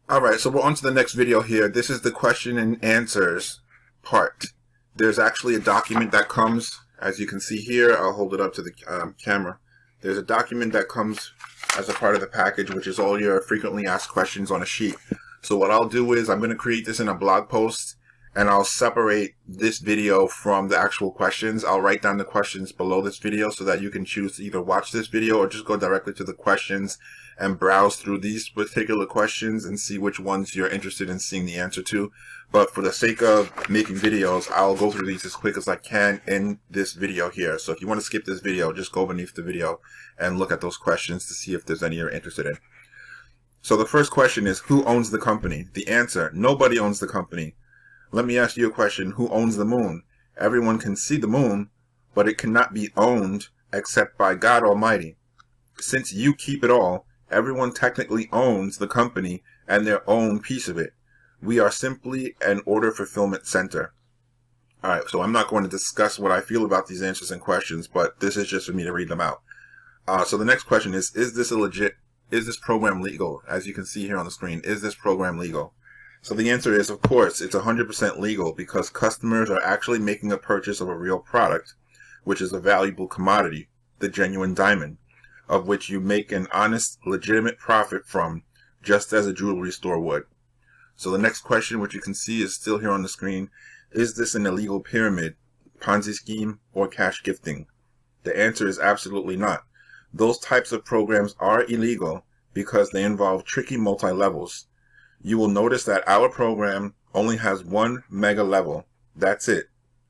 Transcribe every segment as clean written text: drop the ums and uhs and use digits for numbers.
Alright, so we're on to the next video here. This is the question and answers part. There's actually a document that comes, as you can see here. I'll hold it up to the camera. There's a document that comes as a part of the package, which is all your frequently asked questions on a sheet. So what I'll do is I'm going to create this in a blog post, and I'll separate this video from the actual questions. I'll write down the questions below this video so that you can choose to either watch this video or just go directly to the questions and browse through these particular questions and see which ones you're interested in seeing the answer to. But for the sake of making videos, I'll go through these as quick as I can in this video here. So if you want to skip this video, just go beneath the video and look at those questions to see if there's any you're interested in. So the first question is, who owns the company? The answer, nobody owns the company. Let me ask you a question. Who owns the moon? Everyone can see the moon, but it cannot be owned except by God Almighty. Since you keep it all, everyone technically owns the company and their own piece of it. We are simply an order fulfillment center. Alright, so I'm not going to discuss what I feel about these answers and questions, but this is just for me to read them out. So the next question is this program legal? As you can see here on the screen, is this program legal? So the answer is, of course, it's 100% legal because customers are actually making a purchase of a real product, which is a valuable commodity, the genuine diamond, of which you make an honest, legitimate profit from, just as a jewelry store would. So the next question, which you can see is still here on the screen, is this an illegal pyramid, Ponzi scheme, or cash gifting? The answer is absolutely not. Those types of programs are illegal because they involve tricky multi-levels. You will notice that our program only has one mega level. That's it.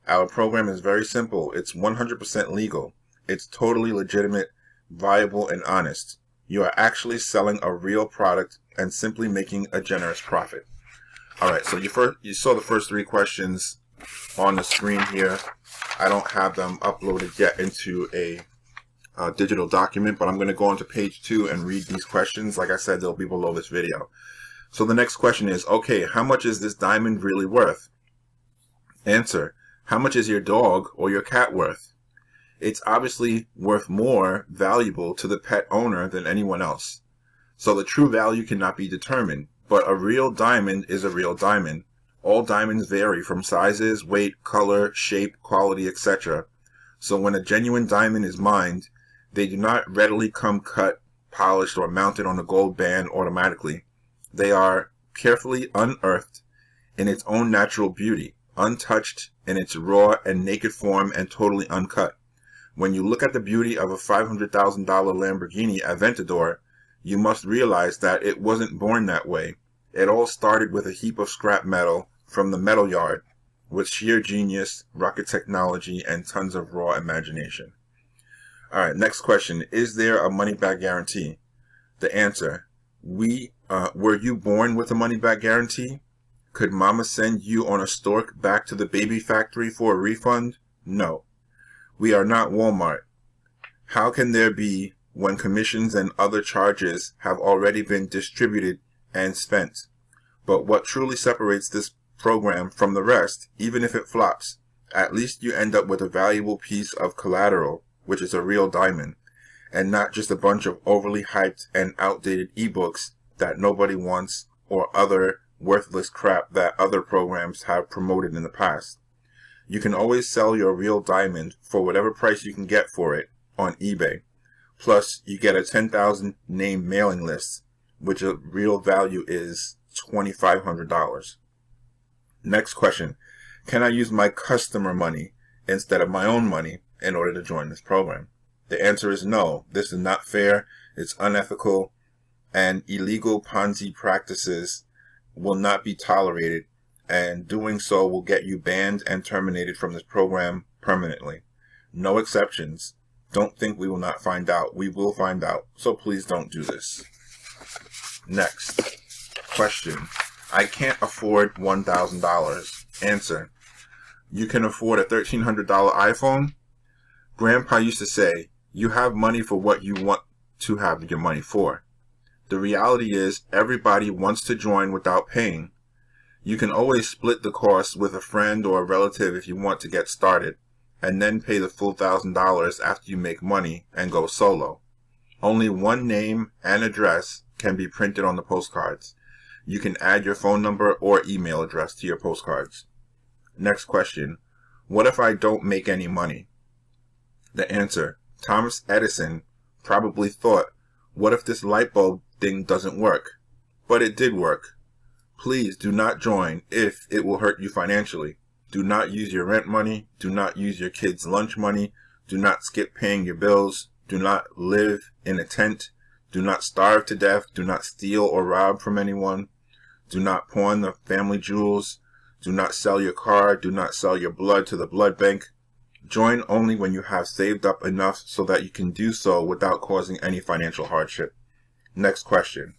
Our program is very simple. It's 100% legal. It's totally legitimate, viable, and honest. You are actually selling a real product and simply making a generous profit. Alright, so you saw the first three questions on the screen here. I don't have them uploaded yet into a digital document, but I'm going to go on to page 2 and read these questions. Like I said, they'll be below this video. So the next question is, okay, how much is this diamond really worth? Answer, how much is your dog or your cat worth? It's obviously worth more valuable to the pet owner than anyone else. So the true value cannot be determined, but a real diamond is a real diamond. All diamonds vary from sizes, weight, color, shape, quality, etc. So when a genuine diamond is mined, they do not readily come cut, polished, or mounted on a gold band automatically. They are carefully unearthed in its own natural beauty, untouched in its raw and naked form, and totally uncut. When you look at the beauty of a $500,000 Lamborghini Aventador, you must realize that it wasn't born that way. It all started with a heap of scrap metal from the metal yard, with sheer genius, rocket technology, and tons of raw imagination. Alright, next question. Is there a money-back guarantee? The answer, were you born with a money-back guarantee? Could mama send you on a stork back to the baby factory for a refund? No. We are not Walmart. How can there be when commissions and other charges have already been distributed and spent? But what truly separates this program from the rest, even if it flops, at least you end up with a valuable piece of collateral, which is a real diamond, and not just a bunch of overly hyped and outdated ebooks that nobody wants, or other worthless crap that other programs have promoted in the past. You can always sell your real diamond for whatever price you can get for it on eBay. Plus, you get a 10,000 name mailing list, which a real value is $2,500. Next question. Can I use my customer money instead of my own money in order to join this program? The answer is no. This is not fair. It's unethical, and illegal Ponzi practices will not be tolerated, and doing so will get you banned and terminated from this program permanently. No exceptions. Don't think we will not find out. We will find out. So please don't do this. Next question. I can't afford $1,000. Answer. You can afford a $1,300 iPhone? Grandpa used to say, you have money for what you want to have your money for. The reality is, everybody wants to join without paying. You can always split the cost with a friend or a relative if you want to get started, and then pay the full $1,000 after you make money and go solo. Only one name and address can be printed on the postcards. You can add your phone number or email address to your postcards. Next question. What if I don't make any money? The answer. Thomas Edison probably thought, what if this light bulb thing doesn't work? But it did work. Please do not join if it will hurt you financially. Do not use your rent money. Do not use your kids' lunch money. Do not skip paying your bills. Do not live in a tent. Do not starve to death. Do not steal or rob from anyone. Do not pawn the family jewels. Do not sell your car. Do not sell your blood to the blood bank. Join only when you have saved up enough so that you can do so without causing any financial hardship. Next question.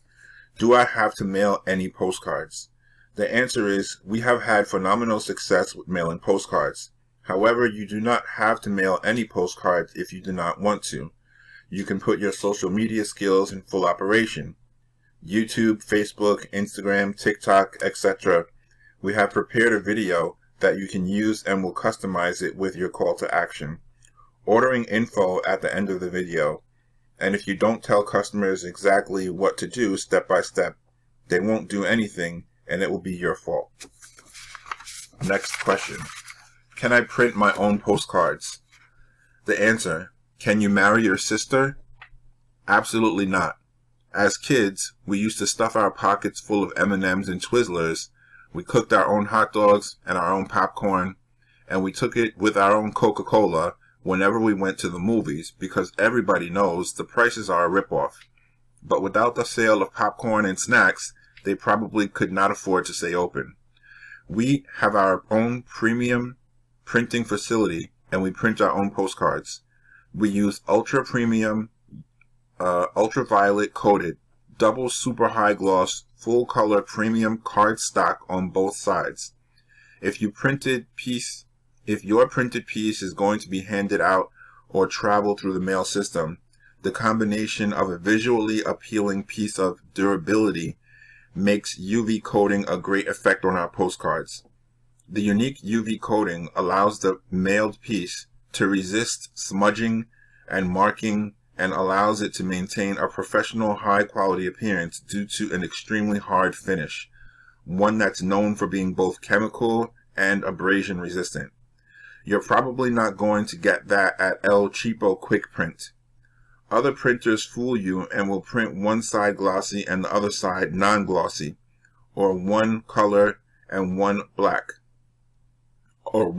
Do I have to mail any postcards? The answer is, we have had phenomenal success with mailing postcards. However, you do not have to mail any postcards if you do not want to. You can put your social media skills in full operation. YouTube, Facebook, Instagram, TikTok, etc. We have prepared a video that you can use and will customize it with your call to action. Ordering info at the end of the video. And if you don't tell customers exactly what to do step by step, they won't do anything and it will be your fault. Next question. Can I print my own postcards? The answer. Can you marry your sister? Absolutely not. As kids, we used to stuff our pockets full of M&Ms and Twizzlers. We cooked our own hot dogs and our own popcorn, and we took it with our own Coca-Cola whenever we went to the movies because everybody knows the prices are a ripoff. But without the sale of popcorn and snacks, they probably could not afford to stay open. We have our own premium printing facility and we print our own postcards. We use ultra premium, ultraviolet coated, double super high gloss, full color premium card stock on both sides. If your printed piece is going to be handed out or travel through the mail system, the combination of a visually appealing piece of durability makes UV coating a great effect on our postcards. The unique UV coating allows the mailed piece to resist smudging and marking and allows it to maintain a professional high-quality appearance due to an extremely hard finish, one that's known for being both chemical and abrasion resistant. You're probably not going to get that at El Cheapo Quick Print. Other printers fool you and will print one side glossy and the other side non-glossy, or one color and one black, or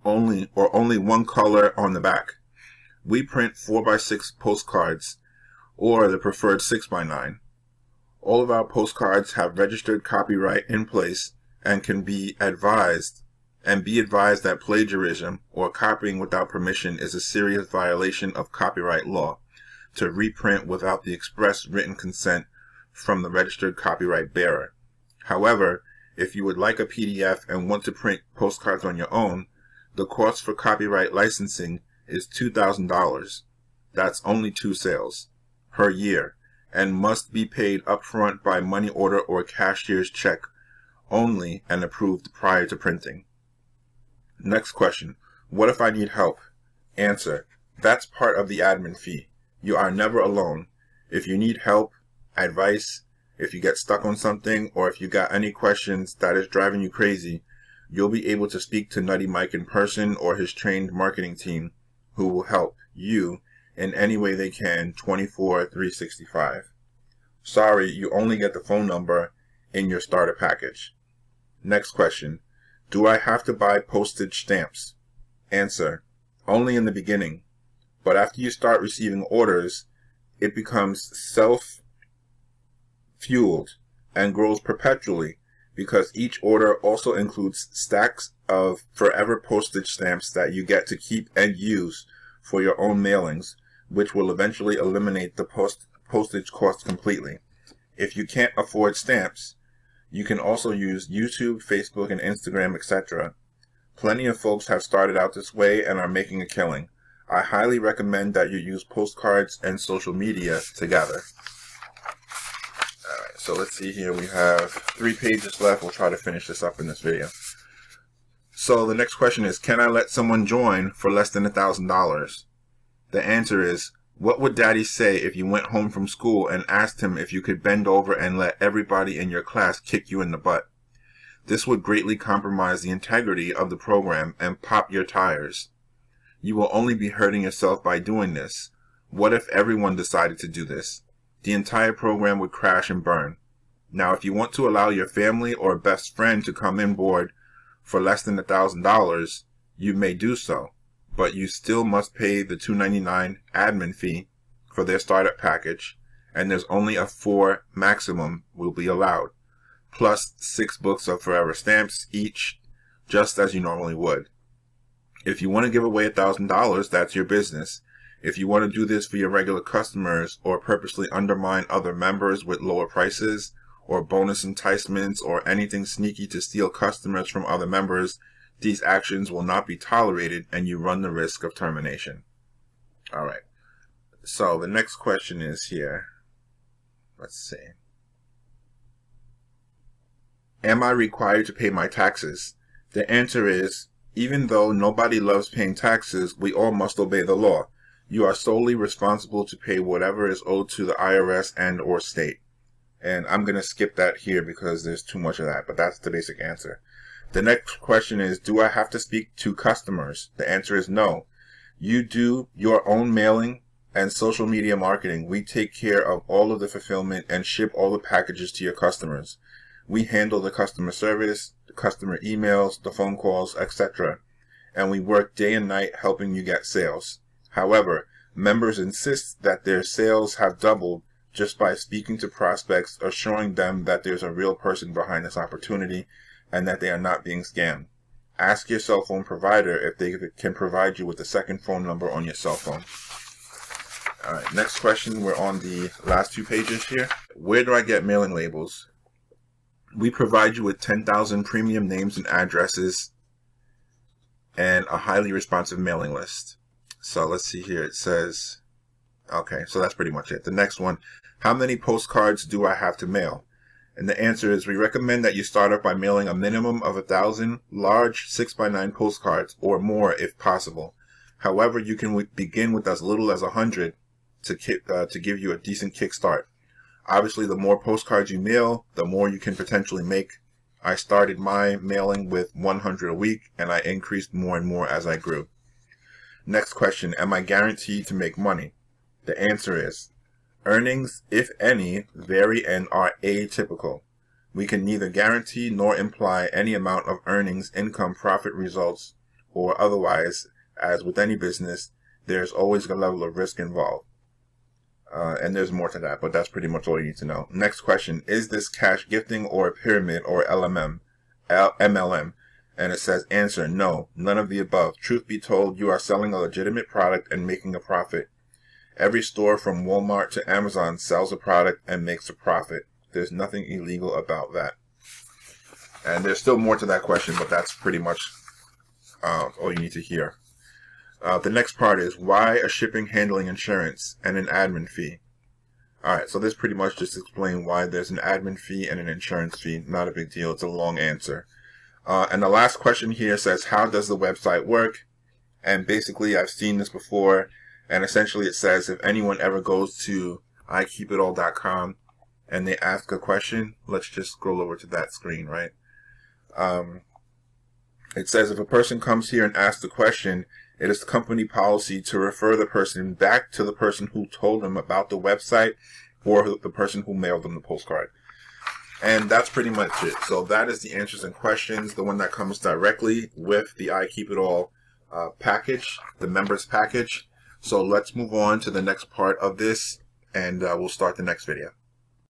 only one color on the back. We print 4x6 postcards, or the preferred 6x9. All of our postcards have registered copyright in place and can be advised that plagiarism or copying without permission is a serious violation of copyright law to reprint without the express written consent from the registered copyright bearer. However, if you would like a PDF and want to print postcards on your own, the cost for copyright licensing is $2,000. That's only 2 sales per year and must be paid upfront by money order or cashier's check only and approved prior to printing. Next question. What if I need help? Answer. That's part of the admin fee. You are never alone. If you need help, advice, if you get stuck on something, or if you got any questions that is driving you crazy, you'll be able to speak to Nutty Mike in person or his trained marketing team who will help you in any way they can 24/365. Sorry, you only get the phone number in your starter package. Next question. Do I have to buy postage stamps? Answer. Only in the beginning. But after you start receiving orders, it becomes self-fueled and grows perpetually because each order also includes stacks of forever postage stamps that you get to keep and use for your own mailings, which will eventually eliminate the postage cost completely. If you can't afford stamps, you can also use YouTube, Facebook, and Instagram, etc. Plenty of folks have started out this way and are making a killing. I highly recommend that you use postcards and social media together. Alright, so let's see here. We have 3 pages left. We'll try to finish this up in this video. So the next question is, can I let someone join for less than $1,000? The answer is, What would Daddy say if you went home from school and asked him if you could bend over and let everybody in your class kick you in the butt? This would greatly compromise the integrity of the program and pop your tires. You will only be hurting yourself by doing this. What if everyone decided to do this? The entire program would crash and burn. Now, if you want to allow your family or best friend to come in board for less than $1,000, you may do so, but you still must pay the $2.99 admin fee for their startup package, and there's only a 4 maximum will be allowed, plus 6 books of forever stamps each, just as you normally would. If you want to give away $1,000, that's your business. If you want to do this for your regular customers or purposely undermine other members with lower prices or bonus enticements or anything sneaky to steal customers from other members, these actions will not be tolerated and you run the risk of termination. All right. So the next question is here. Let's see. Am I required to pay my taxes? The answer is, even though nobody loves paying taxes, we all must obey the law. You are solely responsible to pay whatever is owed to the IRS and or state. And I'm going to skip that here because there's too much of that, but that's the basic answer. The next question is, do I have to speak to customers? The answer is no. You do your own mailing and social media marketing. We take care of all of the fulfillment and ship all the packages to your customers. We handle the customer service, the customer emails, the phone calls, etc. And we work day and night helping you get sales. However, members insist that their sales have doubled just by speaking to prospects, assuring them that there's a real person behind this opportunity and that they are not being scammed. Ask your cell phone provider if they can provide you with a second phone number on your cell phone. All right, next question. We're on the last 2 pages here. Where do I get mailing labels? We provide you with 10,000 premium names and addresses and a highly responsive mailing list. So let's see here. It says, okay, so that's pretty much it. The next one, how many postcards do I have to mail? And the answer is, we recommend that you start off by mailing a minimum of 1,000 large 6x9 postcards or more if possible. However, you can begin with as little as 100 to give you a decent kickstart. Obviously, the more postcards you mail, the more you can potentially make. I started my mailing with 100 a week, and I increased more and more as I grew. Next question, am I guaranteed to make money? The answer is, earnings, if any, vary and are atypical. We can neither guarantee nor imply any amount of earnings, income, profit, results, or otherwise. As with any business, there's always a level of risk involved. And there's more to that, but that's pretty much all you need to know. Next question, is this cash gifting or a pyramid or MLM? And it says, answer, no, none of the above. Truth be told, you are selling a legitimate product and making a profit. Every store from Walmart to Amazon sells a product and makes a profit. There's nothing illegal about that. And there's still more to that question, but that's pretty much all you need to hear. The next part is, why a shipping, handling, insurance, and an admin fee? Alright, so this pretty much just explains why there's an admin fee and an insurance fee. Not a big deal. It's a long answer. And the last question here says, how does the website work? And basically, I've seen this before, and essentially it says, if anyone ever goes to IKeepItAll.com and they ask a question, let's just scroll over to that screen, right? It says, if a person comes here and asks the question, it is company policy to refer the person back to the person who told them about the website or the person who mailed them the postcard. And that's pretty much it. So that is the answers and questions, the one that comes directly with the I Keep It All package, the members package. So let's move on to the next part of this, and we'll start the next video.